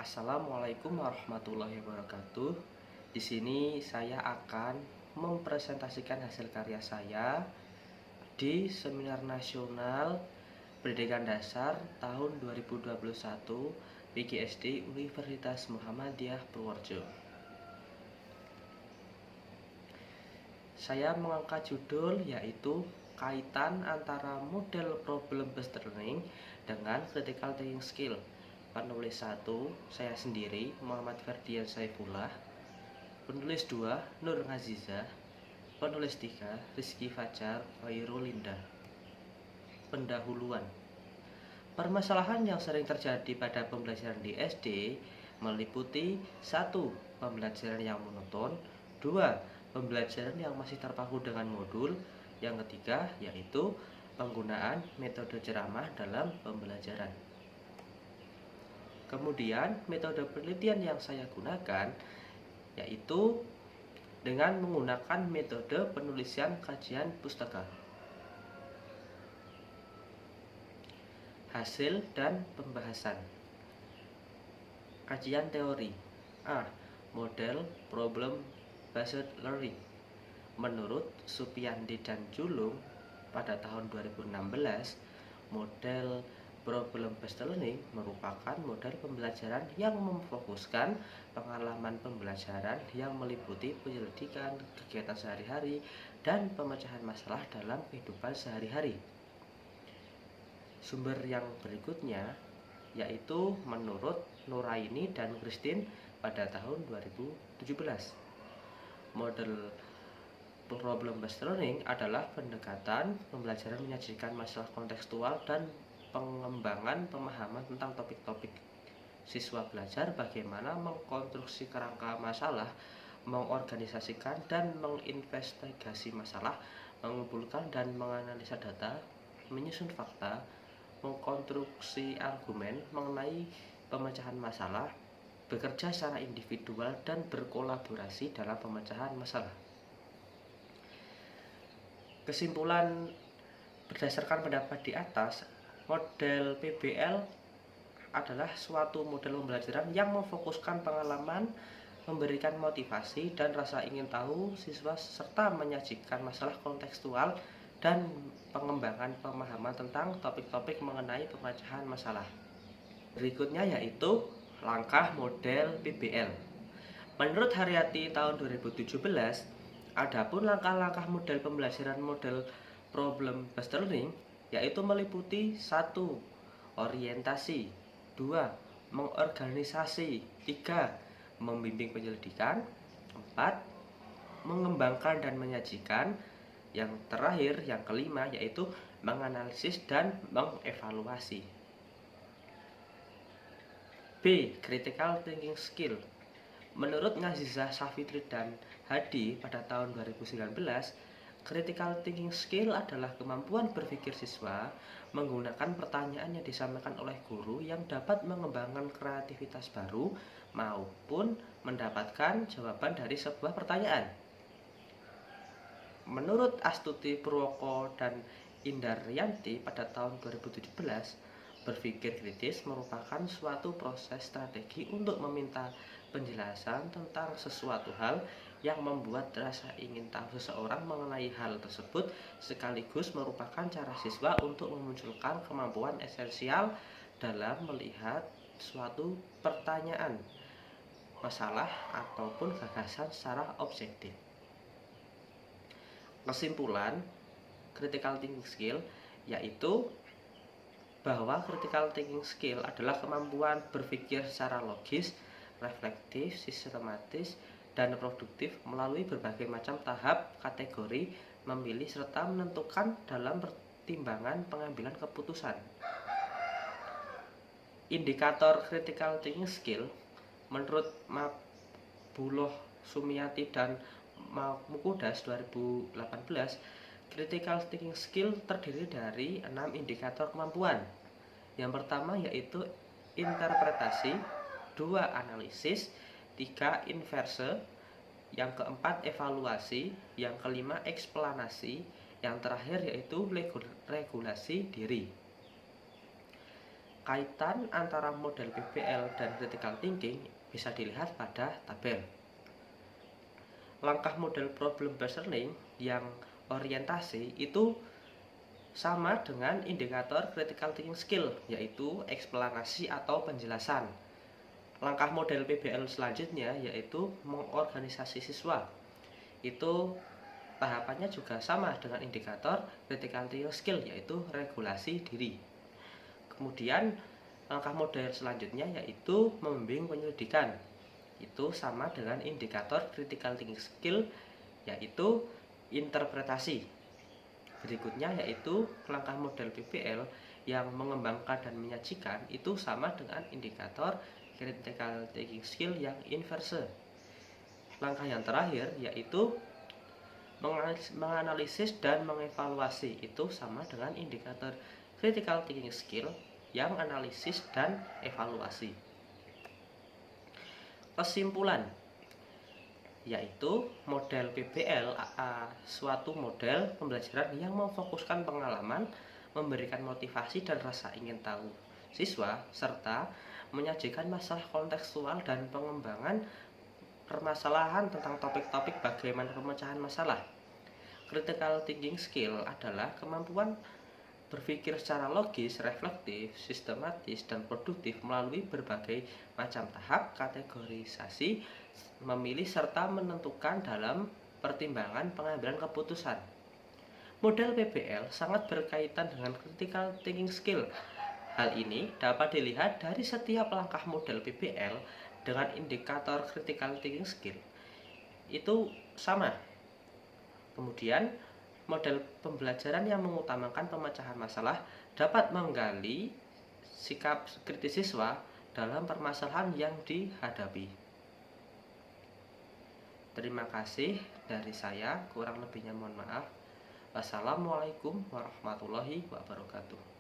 Assalamualaikum warahmatullahi wabarakatuh. Di sini saya akan mempresentasikan hasil karya saya di Seminar Nasional Pendidikan Dasar tahun 2021 PGSD Universitas Muhammadiyah Purworejo. Saya mengangkat judul yaitu kaitan antara model problem based learning dengan critical thinking skill. Penulis 1, saya sendiri, Muhammad Ferdian Saifullah. Penulis 2, Nur Ngazizah. Penulis 3, Rizky Fajar Khairulinda. Pendahuluan. Permasalahan yang sering terjadi pada pembelajaran di SD meliputi 1. Pembelajaran yang monoton, 2. Pembelajaran yang masih terpaku dengan modul, yang ketiga yaitu penggunaan metode ceramah dalam pembelajaran. Kemudian metode penelitian yang saya gunakan yaitu dengan menggunakan metode penulisan kajian pustaka. Hasil dan pembahasan. Kajian teori. A. Model problem based learning. Menurut Supyandi dan Julung pada tahun 2016, model problem based learning merupakan model pembelajaran yang memfokuskan pengalaman pembelajaran yang meliputi penyelidikan, kegiatan sehari-hari, dan pemecahan masalah dalam kehidupan sehari-hari. Sumber yang berikutnya yaitu menurut Nuraini dan Christine pada tahun 2017. Model problem based learning adalah pendekatan pembelajaran menyajikan masalah kontekstual dan pengembangan pemahaman tentang topik-topik. Siswa belajar bagaimana mengkonstruksi kerangka masalah, mengorganisasikan dan menginvestigasi masalah, mengumpulkan dan menganalisa data, menyusun fakta, mengkonstruksi argumen mengenai pemecahan masalah, bekerja secara individual dan berkolaborasi dalam pemecahan masalah. Kesimpulan berdasarkan pendapat di atas, model PBL adalah suatu model pembelajaran yang memfokuskan pengalaman, memberikan motivasi dan rasa ingin tahu siswa serta menyajikan masalah kontekstual dan pengembangan pemahaman tentang topik-topik mengenai pemecahan masalah. Berikutnya yaitu langkah model PBL. Menurut Haryati tahun 2017, adapun langkah-langkah model pembelajaran model problem based learning yaitu meliputi 1. Orientasi, 2. Mengorganisasi, 3. Membimbing penyelidikan, 4. Mengembangkan dan menyajikan, yang terakhir, yang kelima yaitu menganalisis dan mengevaluasi. B. Critical thinking skill. Menurut Ngazizah Safitri dan Hadi pada tahun 2019, critical thinking skill adalah kemampuan berpikir siswa menggunakan pertanyaan yang disampaikan oleh guru yang dapat mengembangkan kreativitas baru maupun mendapatkan jawaban dari sebuah pertanyaan. Menurut Astuti Purwoko dan Indaryanti pada tahun 2017, berpikir kritis merupakan suatu proses strategi untuk meminta penjelasan tentang sesuatu hal yang membuat rasa ingin tahu seseorang mengenai hal tersebut, sekaligus merupakan cara siswa untuk memunculkan kemampuan esensial dalam melihat suatu pertanyaan, masalah, ataupun gagasan secara objektif. Kesimpulan critical thinking skill yaitu bahwa critical thinking skill adalah kemampuan berpikir secara logis, reflektif, sistematis, dan produktif melalui berbagai macam tahap kategori memilih serta menentukan dalam pertimbangan pengambilan keputusan. Indikator critical thinking skill menurut Mabullah Sumiati dan Mukudas 2018, critical thinking skill terdiri dari 6 indikator kemampuan. Yang pertama yaitu interpretasi, 2 analisis, 3 inverse, yang keempat evaluasi, yang kelima eksplanasi, yang terakhir yaitu regulasi diri. Kaitan antara model PBL dan critical thinking bisa dilihat pada tabel. Langkah model problem based learning yang orientasi itu sama dengan indikator critical thinking skill, yaitu eksplanasi atau penjelasan. Langkah model PBL selanjutnya yaitu mengorganisasi siswa. Itu tahapannya juga sama dengan indikator critical thinking skill, yaitu regulasi diri. Kemudian langkah model selanjutnya yaitu membimbing penyelidikan. Itu sama dengan indikator critical thinking skill, yaitu interpretasi. Berikutnya yaitu langkah model PBL yang mengembangkan dan menyajikan, itu sama dengan indikator critical thinking skill yang inverse. Langkah yang terakhir yaitu menganalisis dan mengevaluasi, itu sama dengan indikator critical thinking skill yang analisis dan evaluasi. Kesimpulan yaitu model PBL suatu model pembelajaran yang memfokuskan pengalaman, memberikan motivasi dan rasa ingin tahu siswa, serta menyajikan masalah kontekstual dan pengembangan permasalahan tentang topik-topik bagaimana pemecahan masalah. Critical thinking skill adalah kemampuan berpikir secara logis, reflektif, sistematis, dan produktif melalui berbagai macam tahap kategorisasi, memilih serta menentukan dalam pertimbangan pengambilan keputusan. Model PBL sangat berkaitan dengan critical thinking skill. Hal ini dapat dilihat dari setiap langkah model PBL dengan indikator critical thinking skill itu sama. Kemudian model pembelajaran yang mengutamakan pemecahan masalah dapat menggali sikap kritis siswa dalam permasalahan yang dihadapi. Terima kasih dari saya, kurang lebihnya mohon maaf. Wassalamualaikum warahmatullahi wabarakatuh.